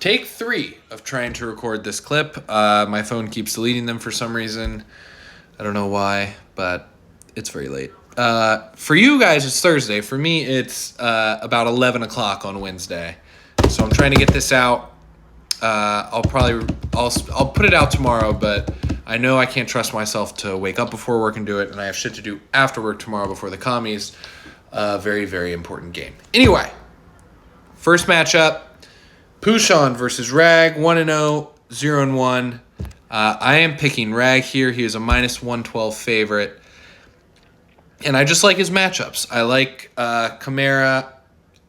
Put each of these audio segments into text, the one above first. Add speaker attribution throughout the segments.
Speaker 1: Take 3 of trying to record this clip. My phone keeps deleting them for some reason. I don't know why, but it's very late. For you guys, it's Thursday. For me, it's about 11 o'clock on Wednesday. So I'm trying to get this out. I'll put it out tomorrow, but I know I can't trust myself to wake up before work and do it, and I have shit to do after work tomorrow before the commies. Very, very important game. Anyway, first matchup. Pushan versus Rag, 1-0, 0-1. I am picking Rag here. He is a minus 112 favorite. And I just like his matchups. I like Kamara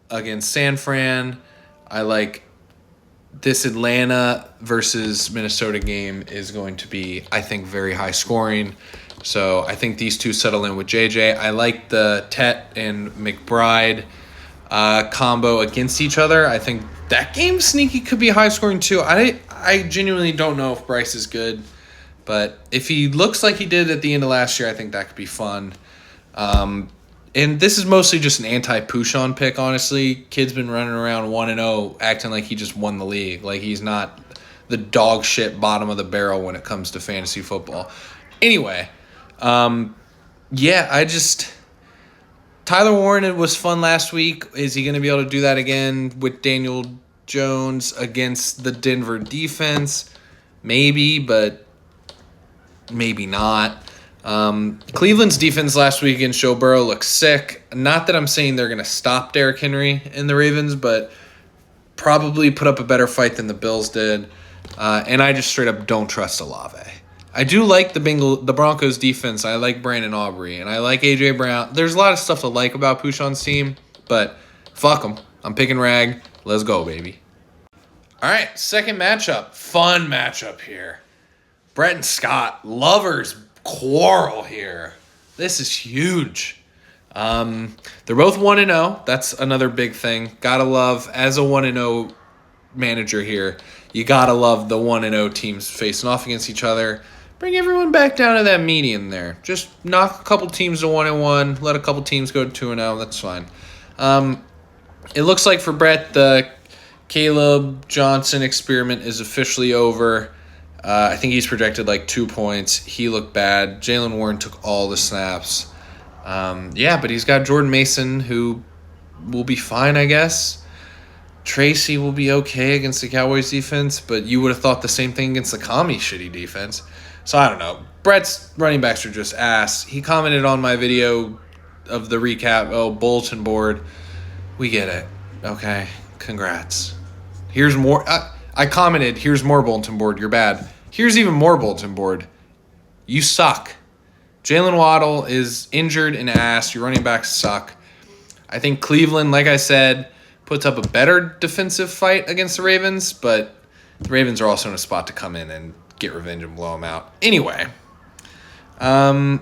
Speaker 1: against San Fran. I like this Atlanta versus Minnesota game is going to be, I think, very high scoring. So I think these two settle in with JJ. I like the Tet and McBride combo against each other. I think that game sneaky could be high scoring too. I genuinely don't know if Bryce is good, but if he looks like he did at the end of last year, I think that could be fun. And this is mostly just an anti-Pushan pick, honestly. Kid's been running around 1-0 acting like he just won the league. Like he's not the dog shit bottom of the barrel when it comes to fantasy football. Anyway, Tyler Warren was fun last week. Is he going to be able to do that again with Daniel Jones against the Denver defense? Maybe, but maybe not. Cleveland's defense last week against Joe Burrow looks sick. Not that I'm saying they're going to stop Derrick Henry and the Ravens, but probably put up a better fight than the Bills did. And I just straight up don't trust Olave. I do like the Broncos defense. I like Brandon Aubrey, and I like A.J. Brown. There's a lot of stuff to like about Pushan's team, but fuck them. I'm picking Rag. Let's go, baby. All right, second matchup. Fun matchup here. Brett and Scott, lovers quarrel here. This is huge. They're both 1-0. That's another big thing. Gotta love, as a 1-0 manager here, you gotta love the 1-0 teams facing off against each other. Bring everyone back down to that median there. Just knock a couple teams to 1-1. Let a couple teams go to 2-0. That's fine. It looks like for Brett, the Caleb Johnson experiment is officially over. I think he's projected like 2 points. He looked bad. Jaylen Warren took all the snaps. But he's got Jordan Mason, who will be fine, I guess. Tracy will be okay against the Cowboys defense, but you would have thought the same thing against the commie shitty defense. So I don't know. Brett's running backs are just ass. He commented on my video of the recap, bulletin board. We get it. Okay, congrats. Here's more. I commented, here's more bulletin board. You're bad. Here's even more bulletin board. You suck. Jalen Waddle is injured and ass. Your running backs suck. I think Cleveland, like I said, puts up a better defensive fight against the Ravens, but the Ravens are also in a spot to come in and get revenge and blow them out. Anyway, I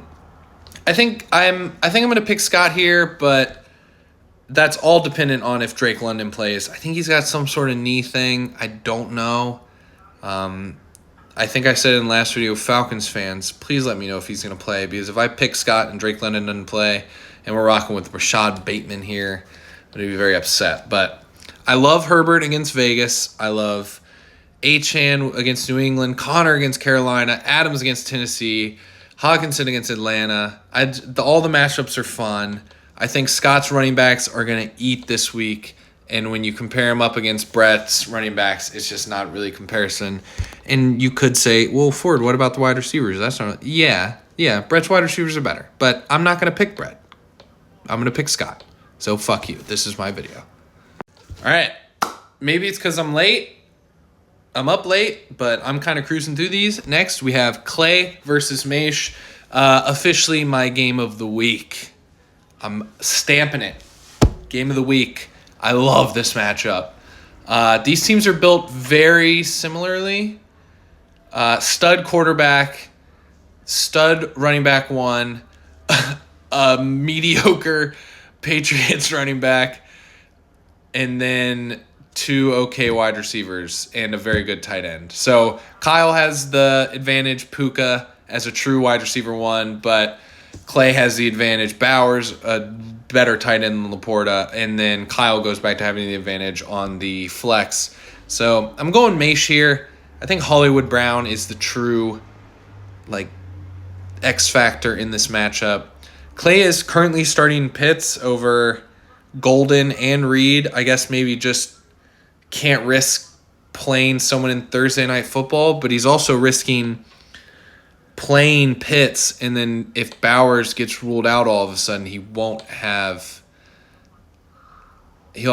Speaker 1: think I'm going to pick Scott here, but that's all dependent on if Drake London plays. I think he's got some sort of knee thing. I don't know. I think I said in the last video, Falcons fans, please let me know if he's going to play, because if I pick Scott and Drake London doesn't play and we're rocking with Rashad Bateman here, I'm going to be very upset. But I love Herbert against Vegas. I love Achane against New England, Connor against Carolina, Adams against Tennessee, Hawkinson against Atlanta. All the matchups are fun. I think Scott's running backs are going to eat this week. And when you compare him up against Brett's running backs, it's just not really comparison. And you could say, well, Ford, what about the wide receivers? That's not. Yeah, Brett's wide receivers are better. But I'm not going to pick Brett. I'm going to pick Scott. So fuck you. This is my video. All right. Maybe it's because I'm late. I'm up late, but I'm kind of cruising through these. Next, we have Clay versus Maish. Officially my game of the week. I'm stamping it. Game of the week. I love this matchup. These teams are built very similarly. Stud quarterback, stud running back one, a mediocre Patriots running back, and then 2 okay wide receivers and a very good tight end. So Kyle has the advantage, Puka as a true wide receiver one, but Clay has the advantage, Bowers, a better tight end than Laporta, and then Kyle goes back to having the advantage on the flex So I'm going Mace here. I think Hollywood Brown is the true, like, X factor in this matchup. Clay is currently starting Pitts over Golden and Reed. I guess maybe just can't risk playing someone in Thursday Night Football, but he's also risking playing Pitts, and then if Bowers gets ruled out all of a sudden, he'll have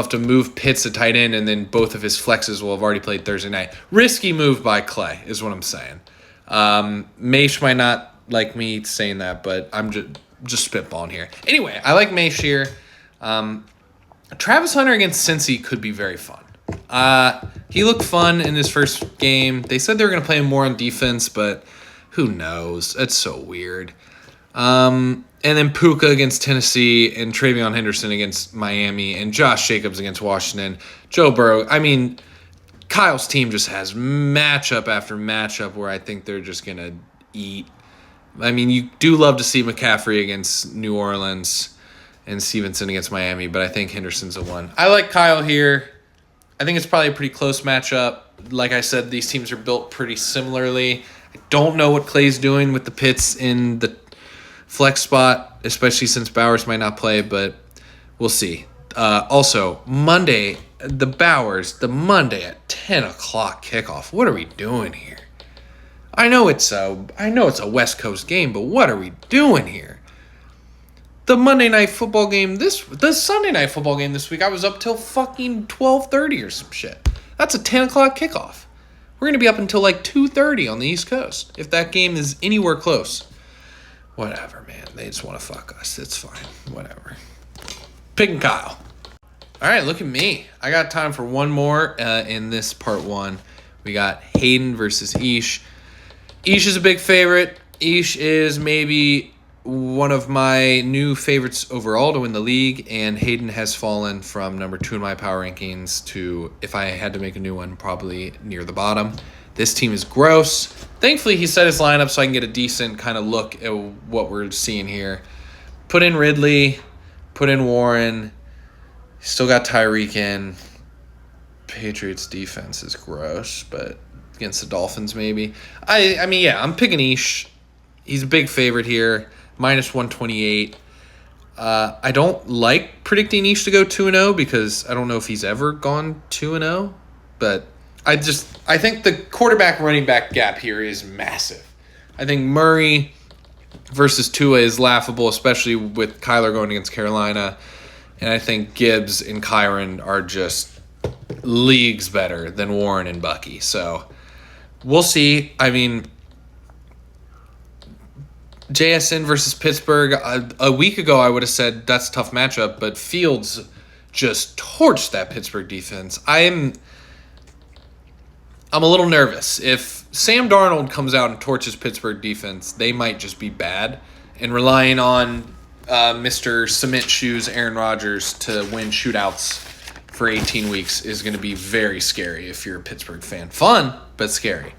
Speaker 1: to move Pitts to tight end, and then both of his flexes will have already played Thursday night. Risky move by Clay is what I'm saying. Mace might not like me saying that, but I'm just spitballing here. Anyway, I like Mace here. Travis Hunter against Cincy could be very fun. He looked fun in his first game. They said they were going to play him more on defense, but who knows? It's so weird. And then Puka against Tennessee, and TreVeyon Henderson against Miami, and Josh Jacobs against Washington. Joe Burrow. I mean, Kyle's team just has matchup after matchup where I think they're just going to eat. I mean, you do love to see McCaffrey against New Orleans and Stevenson against Miami, but I think Henderson's a one. I like Kyle here. I think it's probably a pretty close matchup. Like I said, these teams are built pretty similarly. I don't know what Clay's doing with the Pitts in the flex spot, especially since Bowers might not play, but we'll see. Also, Monday, the Monday at 10 o'clock kickoff. What are we doing here? I know it's a West Coast game, but what are we doing here? The Monday Night Football game the Sunday Night Football game this week, I was up till fucking 12:30 or some shit. That's a 10 o'clock kickoff. We're going to be up until like 2:30 on the East Coast, if that game is anywhere close. Whatever, man. They just want to fuck us. It's fine. Whatever. Picking Kyle. All right, look at me. I got time for one more in this part one. We got Hayden versus Ish. Ish is a big favorite. Ish is maybe one of my new favorites overall to win the league, and Hayden has fallen from number 2 in my power rankings to, if I had to make a new one, probably near the bottom. This team is gross. Thankfully, he set his lineup so I can get a decent kind of look at what we're seeing here. Put in Ridley, put in Warren, still got Tyreek in. Patriots defense is gross, but against the Dolphins maybe. I mean, yeah, I'm picking Ish. He's a big favorite here. Minus 128. I don't like predicting Ish to go 2-0 because I don't know if he's ever gone 2-0. But I think the quarterback running back gap here is massive. I think Murray versus Tua is laughable, especially with Kyler going against Carolina. And I think Gibbs and Kyron are just leagues better than Warren and Bucky. So we'll see. I mean, JSN versus Pittsburgh, a week ago I would have said that's a tough matchup, but Fields just torched that Pittsburgh defense. I'm a little nervous. If Sam Darnold comes out and torches Pittsburgh defense, they might just be bad, and relying on Mr. Cement Shoes Aaron Rodgers to win shootouts for 18 weeks is going to be very scary if you're a Pittsburgh fan. Fun, but scary.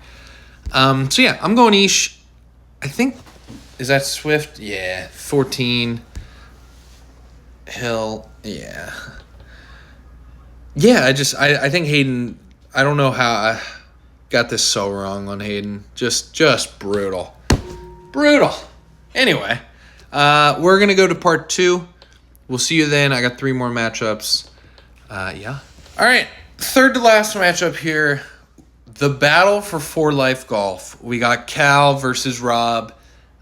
Speaker 1: So yeah, I'm going Ish. I think... Is that Swift? Yeah. 14. Hill. Yeah. Yeah, I think Hayden, I don't know how I got this so wrong on Hayden. Just brutal. Brutal. Anyway, we're going to go to part 2. We'll see you then. I got 3 more matchups. Yeah. All right. Third to last matchup here. The battle for 4Life Golf. We got Cal versus Rob.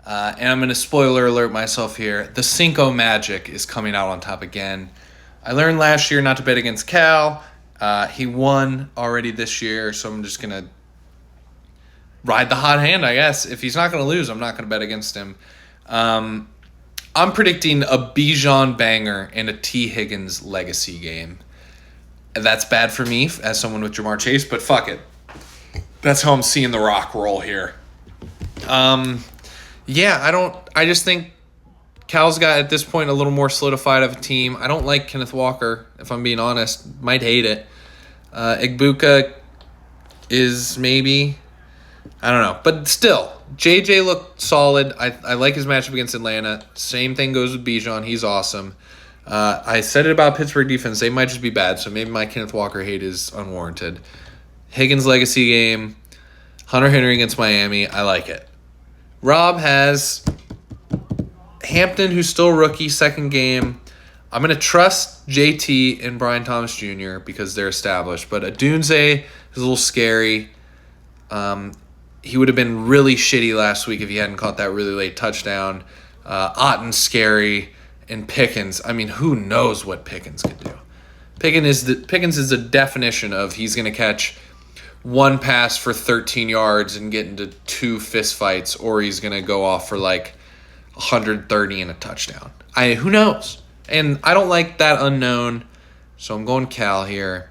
Speaker 1: And I'm going to spoiler alert myself here. The Cinco Magic is coming out on top again. I learned last year not to bet against Cal. He won already this year, so I'm just going to ride the hot hand, I guess. If he's not going to lose, I'm not going to bet against him. I'm predicting a Bijan banger and a T. Higgins legacy game. That's bad for me as someone with Jamar Chase, but fuck it. That's how I'm seeing the Rock roll here. Yeah, I just think Cal's got, at this point, a little more solidified of a team. I don't like Kenneth Walker, if I'm being honest. Might hate it. Igbuka is maybe, I don't know. But still, JJ looked solid. I like his matchup against Atlanta. Same thing goes with Bijan. He's awesome. I said it about Pittsburgh defense. They might just be bad, so maybe my Kenneth Walker hate is unwarranted. Higgins legacy game. Hunter Henry against Miami. I like it. Rob has Hampton, who's still rookie, second game. I'm going to trust JT and Brian Thomas Jr. because they're established. But Adunze is a little scary. He would have been really shitty last week if he hadn't caught that really late touchdown. Otten's scary. And Pickens. I mean, who knows what Pickens can do? Pickens is the definition of he's going to catch one pass for 13 yards and get into 2 fist fights, or he's going to go off for like 130 and a touchdown. Who knows? And I don't like that unknown, so I'm going Cal here.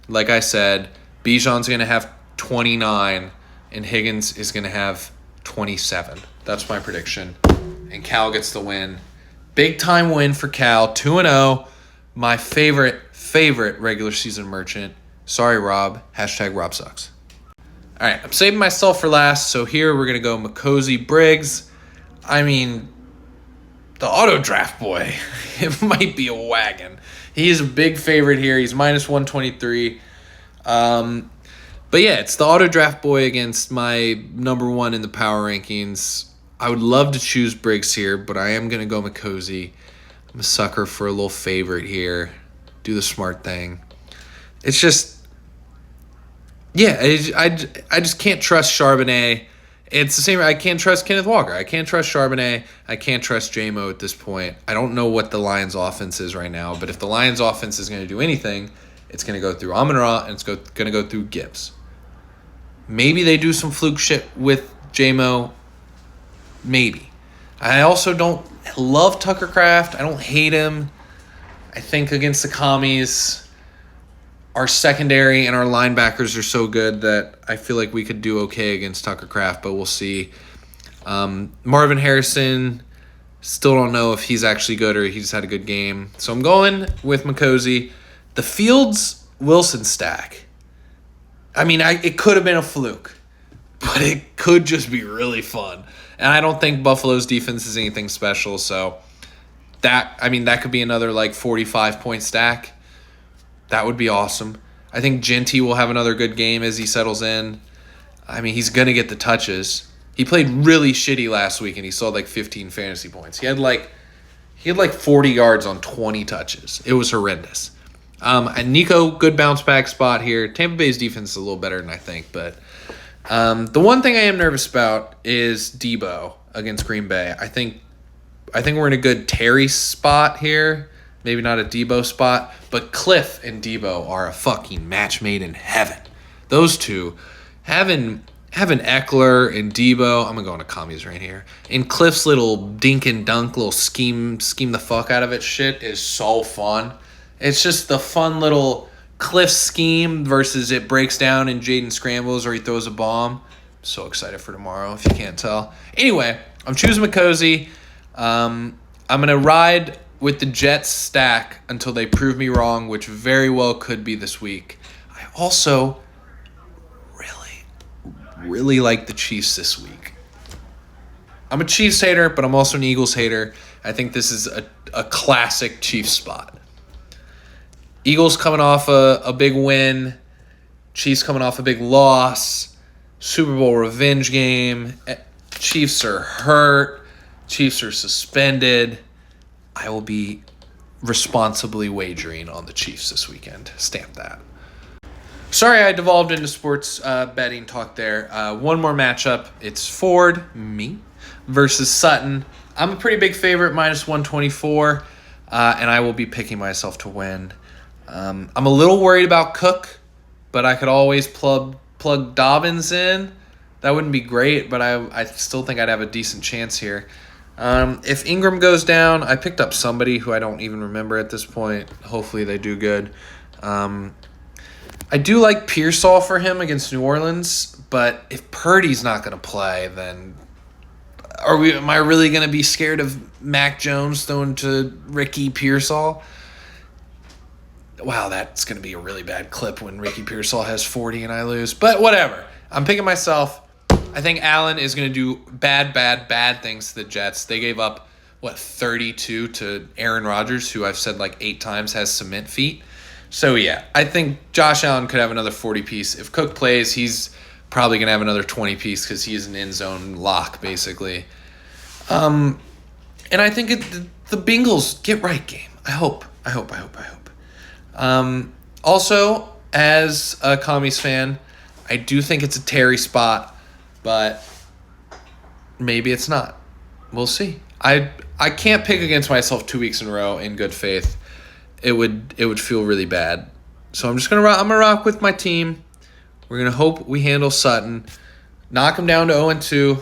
Speaker 1: Like I said, Bijan's going to have 29, and Higgins is going to have 27. That's my prediction. And Cal gets the win. Big time win for Cal, 2-0. My favorite regular season merchant. Sorry, Rob. Hashtag Rob sucks. All right, I'm saving myself for last, so here we're going to go Makozy Briggs. I mean, the auto draft boy, it might be a wagon. He's a big favorite here. He's minus 123. But yeah, it's the auto draft boy against my number one in the power rankings. I would love to choose Briggs here, but I am going to go Makozy. I'm a sucker for a little favorite here. Do the smart thing. It's just, yeah, I just can't trust Charbonnet. It's the same. I can't trust Kenneth Walker. I can't trust Charbonnet. I can't trust J-Mo at this point. I don't know what the Lions' offense is right now, but if the Lions' offense is going to do anything, it's going to go through Amon-Ra and it's going to go through Gibbs. Maybe they do some fluke shit with J-Mo. Maybe. I also don't love Tucker Kraft. I don't hate him. I think against the Commies, our secondary and our linebackers are so good that I feel like we could do okay against Tucker Kraft, but we'll see. Marvin Harrison, still don't know if he's actually good or he just had a good game. So I'm going with Makozy. The Fields-Wilson stack. I mean, it could have been a fluke, but it could just be really fun. And I don't think Buffalo's defense is anything special, so that could be another like 45-point stack. That would be awesome. I think Genty will have another good game as he settles in. I mean, he's going to get the touches. He played really shitty last week, and he saw like 15 fantasy points. He had like 40 yards on 20 touches. It was horrendous. And Nico, good bounce back spot here. Tampa Bay's defense is a little better than I think, but the one thing I am nervous about is Debo against Green Bay. I think we're in a good Terry spot here. Maybe not a Debo spot, but Cliff and Debo are a fucking match made in heaven. Those two, having Eckler and Debo, I'm going to go into commies right here, and Cliff's little dink and dunk, little scheme the fuck out of it shit is so fun. It's just the fun little Cliff scheme versus it breaks down and Jaden scrambles or he throws a bomb. So excited for tomorrow if you can't tell. Anyway, I'm choosing Makozy. I'm going to ride with the Jets stack until they prove me wrong, which very well could be this week. I also really like the Chiefs this week. I'm a Chiefs hater, but I'm also an Eagles hater. I think this is a classic Chiefs spot. Eagles coming off a big win. Chiefs coming off a big loss. Super Bowl revenge game. Chiefs are hurt. Chiefs are suspended. I will be responsibly wagering on the Chiefs this weekend. Stamp that. Sorry I devolved into sports betting talk there. One more matchup. It's Ford, me, versus Sutton. I'm a pretty big favorite, minus 124, and I will be picking myself to win. I'm a little worried about Cook, but I could always plug Dobbins in. That wouldn't be great, but I still think I'd have a decent chance here. If Ingram goes down, I picked up somebody who I don't even remember at this point. Hopefully they do good. I do like Pearsall for him against New Orleans, but if Purdy's not going to play, then am I really going to be scared of Mac Jones throwing to Ricky Pearsall? Wow, that's going to be a really bad clip when Ricky Pearsall has 40 and I lose. But whatever. I'm picking myself. I think Allen is going to do bad things to the Jets. They gave up, 32 to Aaron Rodgers, who I've said like 8 times has cement feet. So, yeah, I think Josh Allen could have another 40-piece. If Cook plays, he's probably going to have another 20-piece because he is an end-zone lock, basically. And I think the Bengals get right game. I hope. Also, as a Commies fan, I do think it's a Terry spot, but maybe it's not. We'll see. I can't pick against myself 2 weeks in a row in good faith. It would feel really bad. So I'm gonna rock with my team. We're gonna hope we handle Sutton, knock him down to 0-2,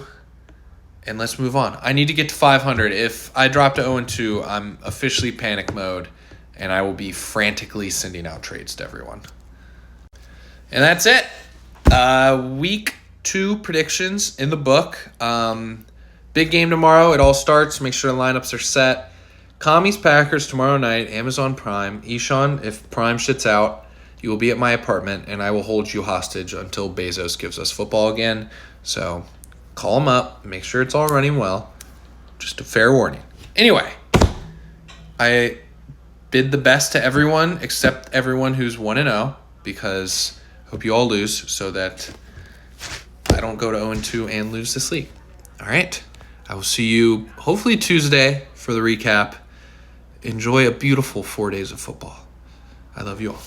Speaker 1: and let's move on. I need to get to 500. If I drop to 0-2, I'm officially panic mode, and I will be frantically sending out trades to everyone. And that's it. Week 2 predictions in the book. Big game tomorrow. It all starts. Make sure the lineups are set. Commies Packers tomorrow night, Amazon Prime. Eshawn, if Prime shits out, you will be at my apartment, and I will hold you hostage until Bezos gives us football again. So call him up. Make sure it's all running well. Just a fair warning. Anyway, I bid the best to everyone except everyone who's 1-0 because I hope you all lose so that I don't go to 0-2 and lose this league. All right. I will see you hopefully Tuesday for the recap. Enjoy a beautiful 4 days of football. I love you all.